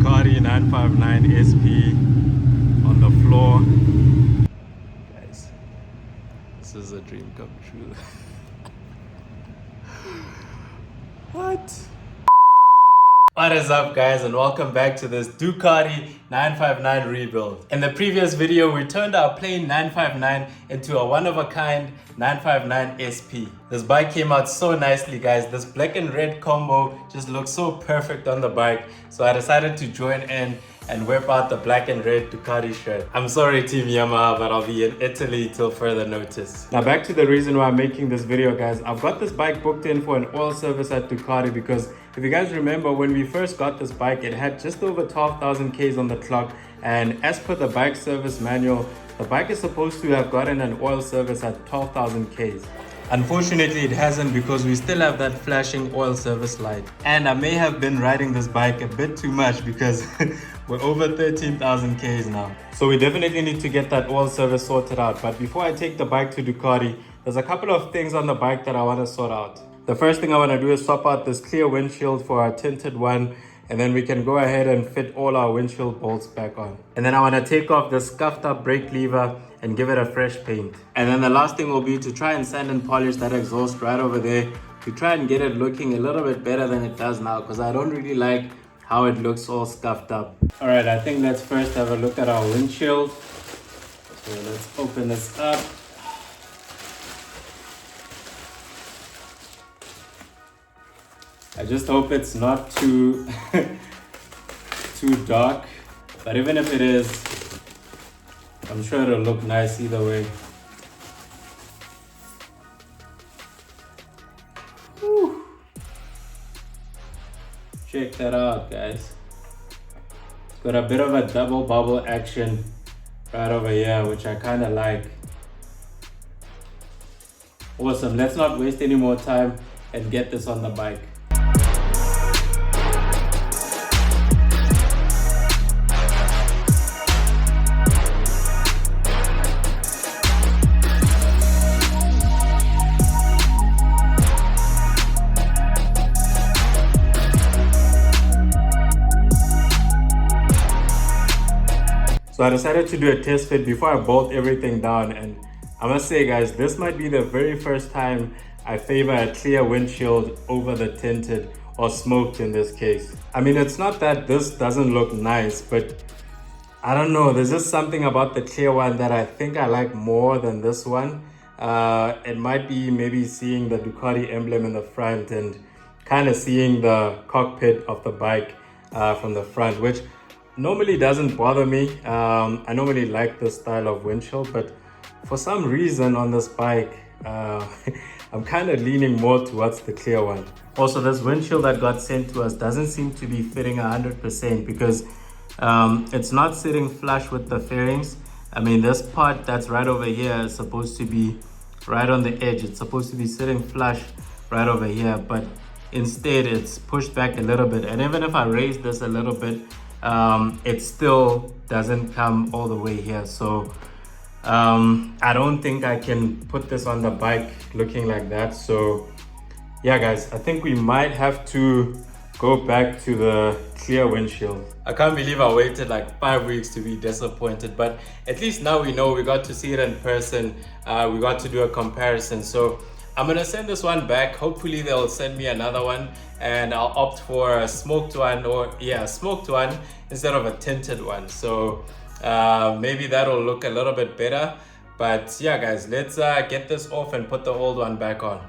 Ducati 959 SP on the floor. Guys, this is a dream come true. What? What is up, guys, and welcome back to this Ducati 959 rebuild. In the previous video, we turned our plain 959 into a one-of-a-kind 959 SP. This bike came out so nicely, guys. This black and red combo just looks so perfect on the bike. So I decided to join in and whip out the black and red Ducati shirt. I'm sorry, Team Yamaha, but I'll be in Italy till further notice. Now back to the reason why I'm making this video, guys. I've got this bike booked in for an oil service at Ducati because if you guys remember, when we first got this bike, it had just over 12,000 Ks on the clock. And as per the bike service manual, the bike is supposed to have gotten an oil service at 12,000 Ks. Unfortunately, it hasn't because we still have that flashing oil service light. And I may have been riding this bike a bit too much because we're over 13,000 Ks now. So we definitely need to get that oil service sorted out. But before I take the bike to Ducati, there's a couple of things on the bike that I want to sort out. The first thing I want to do is swap out this clear windshield for our tinted one. And then we can go ahead and fit all our windshield bolts back on. And then I want to take off the scuffed up brake lever and give it a fresh paint. And then the last thing will be to try and sand and polish that exhaust right over there to try and get it looking a little bit better than it does now, because I don't really like how it looks all scuffed up. All right, I think let's first have a look at our windshield. So let's open this up. I just hope it's not too dark, but even if it is, I'm sure it'll look nice either way. Whew. Check that out, guys. It's got a bit of a double bubble action right over here, which I kind of like. Awesome, let's not waste any more time and get this on the bike. So I decided to do a test fit before I bolt everything down, and I must say, guys, this might be the very first time I favor a clear windshield over the tinted or smoked in this case. I mean, it's not that this doesn't look nice, but I don't know, there's just something about the clear one that I think I like more than this one. It might be maybe seeing the Ducati emblem in the front and kind of seeing the cockpit of the bike from the front, which normally doesn't bother me. I normally like this style of windshield, but for some reason on this bike, I'm kind of leaning more towards the clear one. Also, this windshield that got sent to us doesn't seem to be fitting 100% because it's not sitting flush with the fairings. I mean, this part that's right over here is supposed to be right on the edge. It's supposed to be sitting flush right over here, but instead it's pushed back a little bit. And even if I raise this a little bit, it still doesn't come all the way here. So I don't think I can put this on the bike looking like that. So yeah, guys, I think we might have to go back to the clear windshield. I can't believe I waited like 5 weeks to be disappointed, but at least now we know. We got to see it in person. We got to do a comparison. So I'm gonna send this one back. Hopefully they'll send me another one and I'll opt for a smoked one, or yeah, a smoked one instead of a tinted one. So maybe that'll look a little bit better. But yeah, guys, let's get this off and put the old one back on.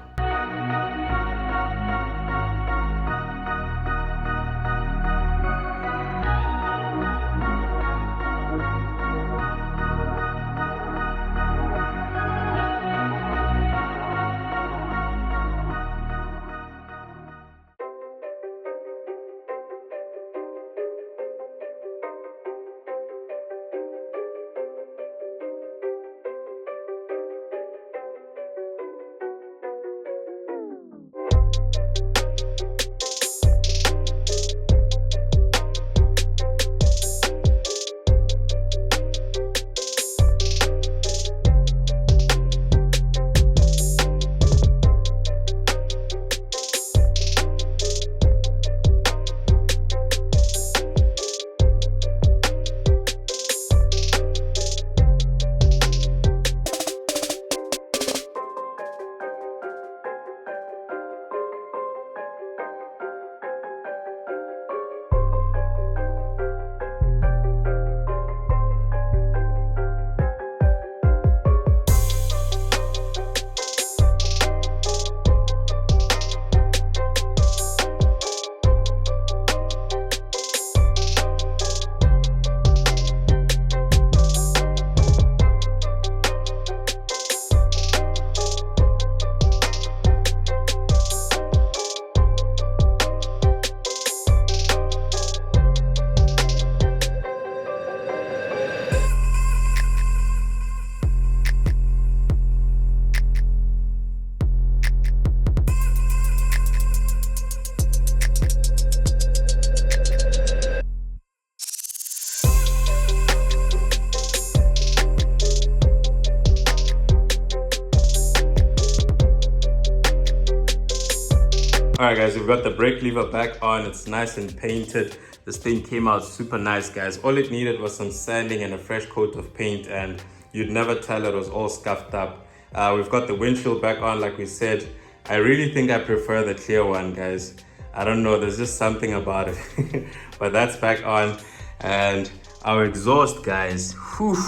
All right, guys, we've got the brake lever back on. It's nice and painted. This thing came out super nice, guys. All it needed was some sanding and a fresh coat of paint, and you'd never tell it was all scuffed up. We've got the windshield back on, like we said. I really think I prefer the clear one, guys. I don't know, there's just something about it. But that's back on. And our exhaust, guys. Whew.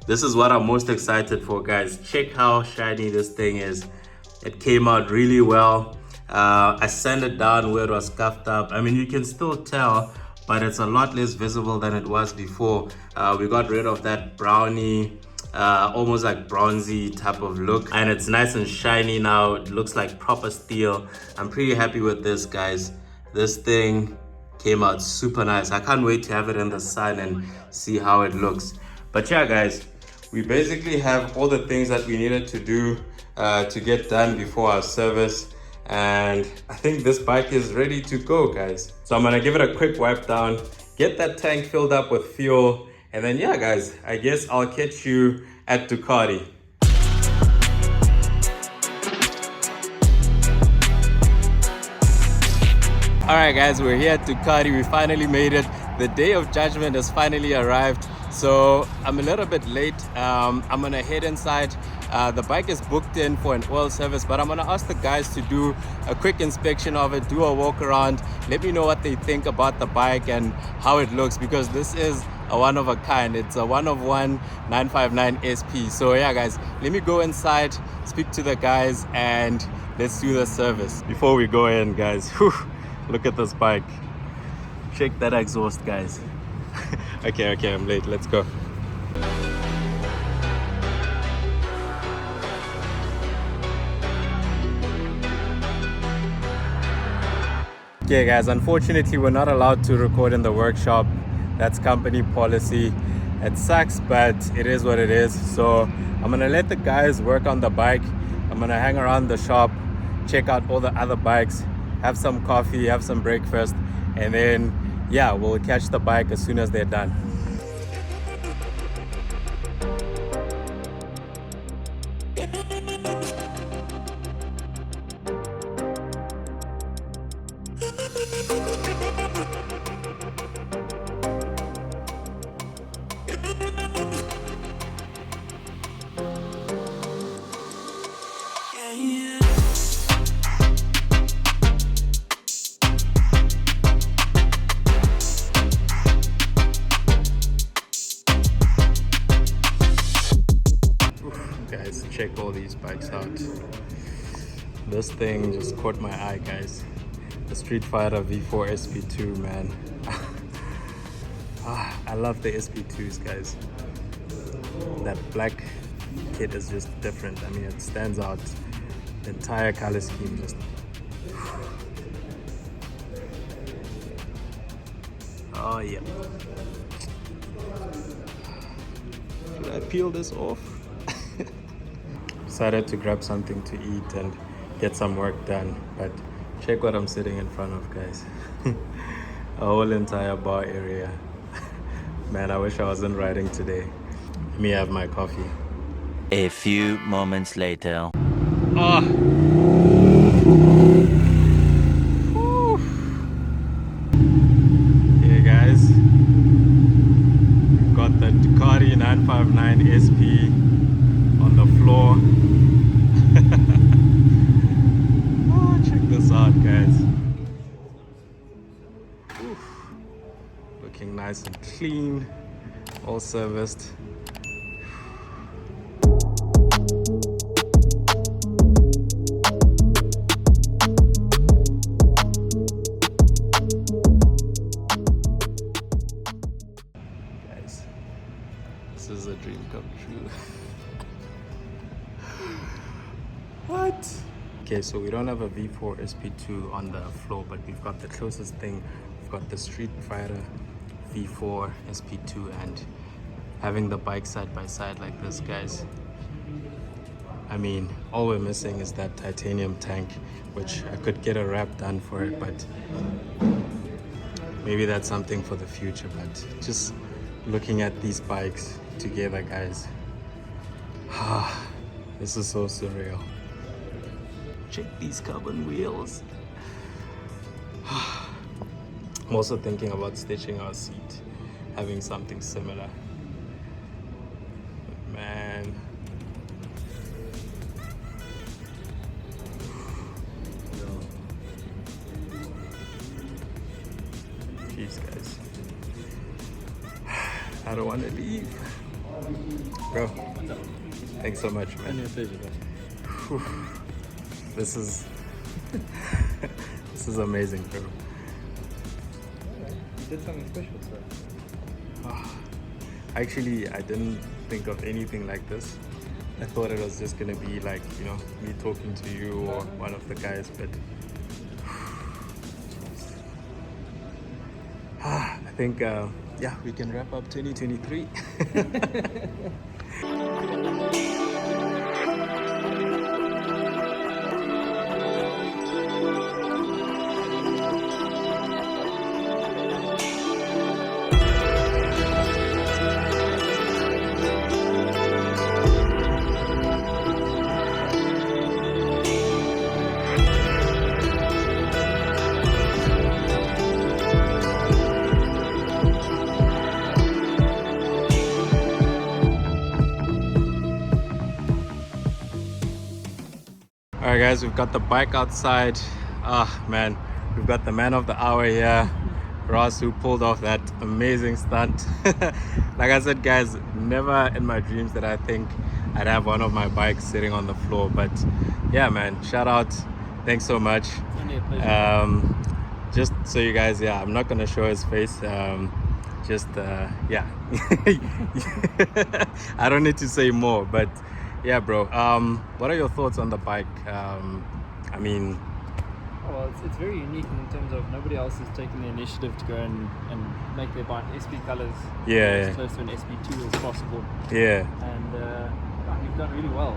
This is what I'm most excited for, guys. Check how shiny this thing is. It came out really well. I sanded down where it was scuffed up. I mean, you can still tell, but it's a lot less visible than it was before. We got rid of that brownie, almost like bronzy type of look, and it's nice and shiny now. It looks like proper steel. I'm pretty happy with this, guys. This thing came out super nice. I can't wait to have it in the sun and see how it looks. But yeah, guys, we basically have all the things that we needed to do to get done before our service. And I think this bike is ready to go, guys. So I'm gonna give it a quick wipe down, get that tank filled up with fuel, and then yeah, guys, I guess I'll catch you at Ducati. All right, guys, we're here at Ducati. We finally made it. The day of judgment has finally arrived. So I'm a little bit late. I'm gonna head inside. The bike is booked in for an oil service, but I'm gonna ask the guys to do a quick inspection of it, do a walk around, let me know what they think about the bike and how it looks, because this is a one of a kind. It's a one of one 959 SP. So yeah, guys, let me go inside, speak to the guys, and let's do the service. Before we go in, guys, whew, look at this bike. Check that exhaust, guys. Okay, I'm late. Let's go. Okay, guys, unfortunately, we're not allowed to record in the workshop. That's company policy. It sucks, but it is what it is. So I'm gonna let the guys work on the bike. I'm gonna hang around the shop, check out all the other bikes, have some coffee, have some breakfast, and then yeah, we'll catch the bike as soon as they're done. Guys, check all these bikes out. This thing just caught my eye, guys. The Street Fighter V4 SP2, man. I love the SP2s, guys. That black kit is just different. I mean, it stands out. The entire color scheme just... Oh, yeah. Should I peel this off? Decided to grab something to eat and get some work done, but check what I'm sitting in front of, guys. A whole entire bar area. Man, I wish I wasn't riding today. Let me have my coffee. A few moments later. Oh. Hey guys, we've got the Ducati 959 SP on the floor. Oh, check this out, guys. Oof. Looking nice and clean, all serviced. Guys, this is a dream come true. What? Okay, so we don't have a V4 SP2 on the floor, but we've got the closest thing. We've got the Street Fighter V4 SP2, and having the bike side by side like this, guys. I mean, all we're missing is that titanium tank, which I could get a wrap done for it, but maybe that's something for the future. But just looking at these bikes together, guys, this is so surreal. Check these carbon wheels. I'm also thinking about stitching our seat, having something similar. But man, jeez, guys, I don't want to leave, bro. Thanks so much, man. Whew. This is this is amazing, bro. You did something special, sir. Actually, I didn't think of anything like this. I thought it was just gonna be like, you know, me talking to you or one of the guys, but I think, yeah, we can wrap up 2023. All right, guys, we've got the bike outside. Man, we've got the man of the hour here, Ross, who pulled off that amazing stunt. Like I said, guys, never in my dreams did I think I'd have one of my bikes sitting on the floor. But yeah, man, shout out. Thanks so much. Only a pleasure. Just so you guys, yeah, I'm not gonna show his face. Yeah. I don't need to say more, but yeah, bro. What are your thoughts on the bike? I mean, Well, it's very unique in terms of nobody else has taken the initiative to go and make their bike SP colors as close to an SP2 as possible. Yeah. And you've done really well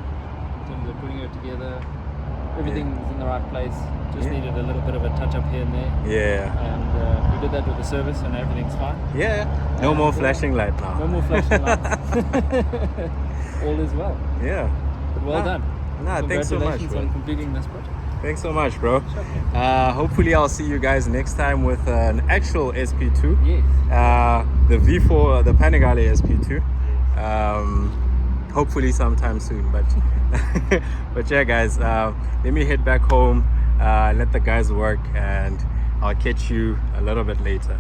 in terms of putting it together. Everything's in the right place. Just needed a little bit of a touch up here and there. Yeah. And we did that with the service, and everything's fine. Yeah. No more flashing light now. No more flashing lights. All is well. Yeah. But well done. Thanks so much, Congratulations bro. on completing this project. Thanks so much, bro. Hopefully I'll see you guys next time with an actual SP2. Yes. The V4, the Panigale SP2. Hopefully sometime soon, but but yeah, guys, let me head back home, let the guys work, and I'll catch you a little bit later.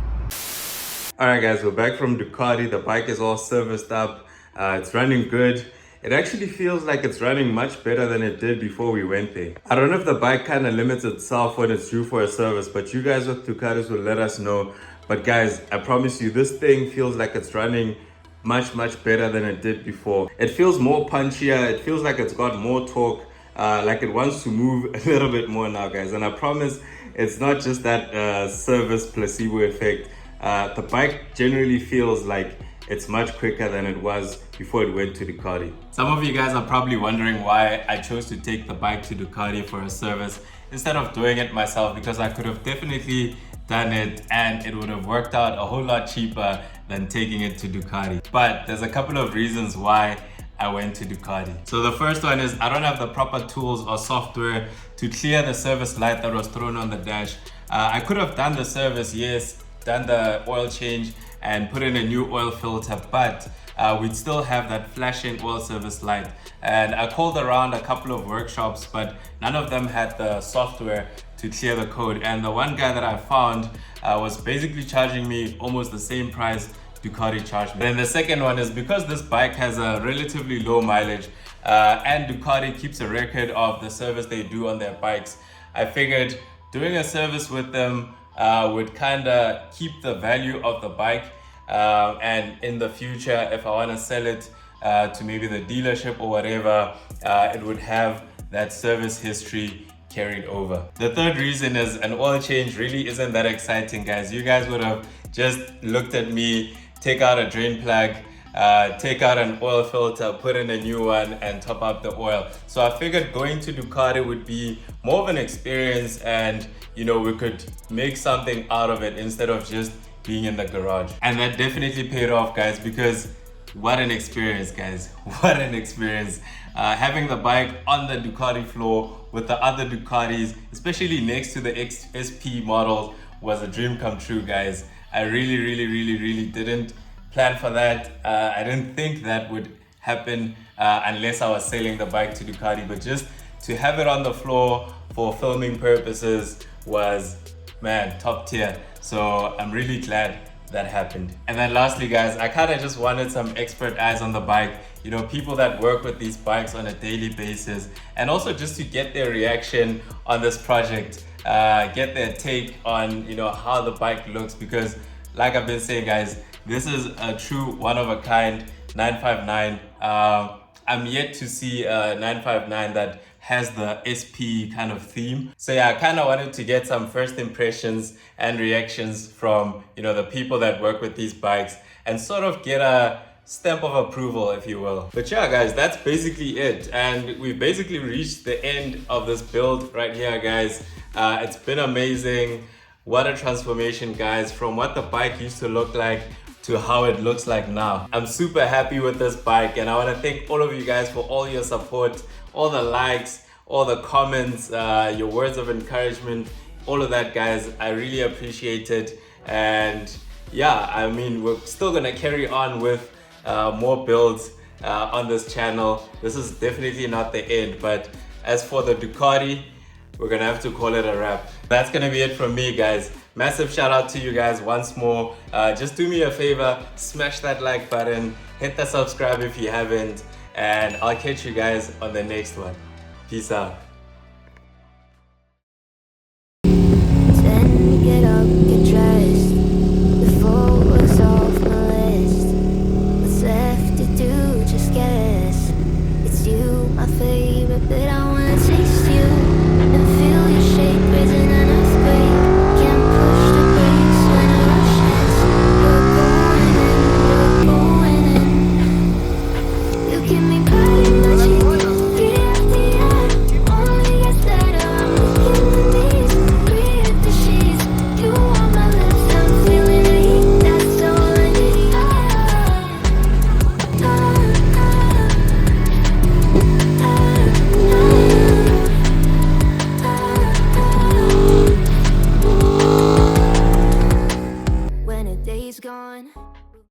All right, guys, we're back from Ducati. The bike is all serviced up. It's running good. It actually feels like it's running much better than it did before we went there. I don't know if the bike kind of limits itself when it's due for a service, but you guys with Ducatis will let us know. But guys, I promise you, this thing feels like it's running much better than it did before. It feels more punchier. It feels like it's got more torque, like it wants to move a little bit more now, guys. And I promise it's not just that service placebo effect. The bike generally feels like it's much quicker than it was before it went to Ducati. Some of you guys are probably wondering why I chose to take the bike to Ducati for a service instead of doing it myself, because I could have definitely done it and it would have worked out a whole lot cheaper than taking it to Ducati. But there's a couple of reasons why I went to Ducati. So the first one is I don't have the proper tools or software to clear the service light that was thrown on the dash. I could have done the service, yes, done the oil change and put in a new oil filter, but we'd still have that flashing oil service light. And I called around a couple of workshops, but none of them had the software to clear the code. And the one guy that I found was basically charging me almost the same price Ducati charged me. Then the second one is because this bike has a relatively low mileage and Ducati keeps a record of the service they do on their bikes, I figured doing a service with them would kind of keep the value of the bike, and in the future, if I want to sell it to maybe the dealership or whatever, it would have that service history carried over. The third reason is an oil change really isn't that exciting, guys. You guys would have just looked at me take out a drain plug, take out an oil filter, put in a new one, and top up the oil. So I figured going to Ducati would be more of an experience, and you know, we could make something out of it instead of just being in the garage. And that definitely paid off, guys, because what an experience, guys. What an experience. Having the bike on the Ducati floor with the other Ducatis, especially next to the SP models, was a dream come true, guys. I really didn't plan for that. I didn't think that would happen unless I was selling the bike to Ducati, but just to have it on the floor for filming purposes was, man, top tier. So I'm really glad that happened. And then lastly, guys, I kind of just wanted some expert eyes on the bike, you know, people that work with these bikes on a daily basis, and also just to get their reaction on this project, get their take on, you know, how the bike looks, because like I've been saying, guys, this is a true one-of-a-kind 959. I'm yet to see a 959 that has the SP kind of theme. So yeah, I kind of wanted to get some first impressions and reactions from, you know, the people that work with these bikes and sort of get a stamp of approval, if you will. But yeah, guys, that's basically it. And we've basically reached the end of this build right here, guys. It's been amazing. What a transformation, guys, from what the bike used to look like to how it looks like now. I'm super happy with this bike, and I want to thank all of you guys for all your support, all the likes, all the comments, your words of encouragement, all of that, guys. I really appreciate it. And yeah, I mean, we're still gonna carry on with more builds on this channel. This is definitely not the end, but as for the Ducati, we're gonna have to call it a wrap. That's gonna be it from me, guys. Massive shout out to you guys once more. Just do me a favor, smash that like button, hit the subscribe if you haven't, and I'll catch you guys on the next one. Peace out.